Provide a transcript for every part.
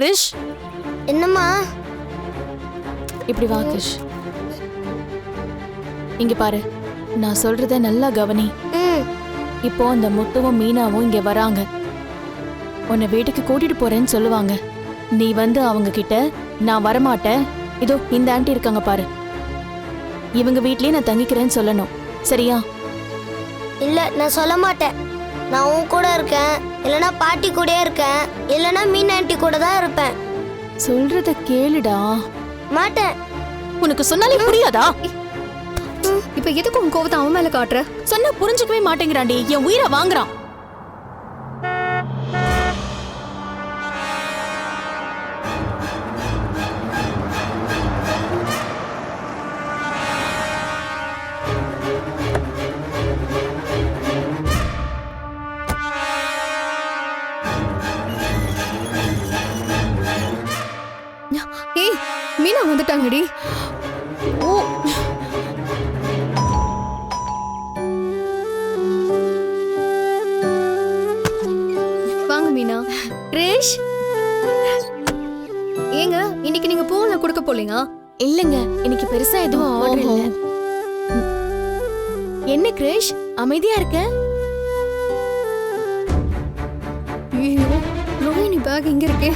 கிரிஷ், என்னம்மா? இப்படி வா கிரிஷ். இங்க பாரு, நான் சொல்றத நல்லா கவனி. இப்போ அந்த முத்துவும் மீனாவும் இங்க வராங்க. உன்னை வீட்டுக்கு கூட்டிட்டு போறேன்னு சொல்லுவாங்க. நீ வந்து அவங்க கிட்ட நான் வரமாட்டேன், இதோ இந்த ஆண்டி இருக்காங்க பாரு, இவங்க வீட்லயே நான் தங்கிக்கிறேன்னு சொல்லணும். சரியா? இல்ல, நான் சொல்ல மாட்டேன். நான் உன் கூட இருக்கேன், இல்லனா பாட்டி கூட இருக்கேன், இல்லனா மீன் ஆண்டி கூட தான் இருப்பேன். சொல்றத கேளுடா. மாட்டேன். உனக்கு சொன்னாலே புரியாதா? இப்ப எதுக்கு உன் கோவத்தை அவன் மேல காட்டுற? சொன்னா புரிஞ்சுக்கவே மாட்டேங்கிறான்டி, என் உயிரை வாங்குறான். ஏய், மீனா வந்துட்டாங்கடி. ஓ, வாங்க மீனா. கிரிஷ். ஏங்க, இன்னைக்கு நீங்க பூவெல்லாம் கொடுக்க போலீங்க? இல்லங்க, இன்னைக்கு பெருசா எதுவும் ஆர்டர் இல்ல. என்ன கிரிஷ், அமைதியா இருக்க? ஐயோ, ரோஹிணி பேக் இங்க இருக்கே.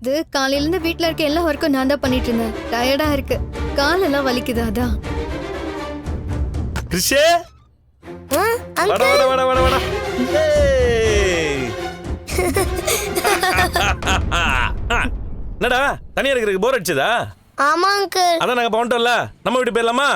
இது காலையில இருந்து வீட்ல இருக்க எல்லா ஒர்க்கும் நான் தான் பண்ணிட்டு இருந்தேன். டயர்டா இருக்கு, காலெல்லாம் வலிக்குது. அதான். கிருஷே, வாடா வாடா வாடா வாடா வாடா. ஏய். என்னடா தனியா இருக்கிறதுக்கு போர் அடிச்சதா? ஆமா அங்கிள். அதான் நாங்க போன்ட்டோம்ல, நம்ம வீட்டு போயிடலாமா?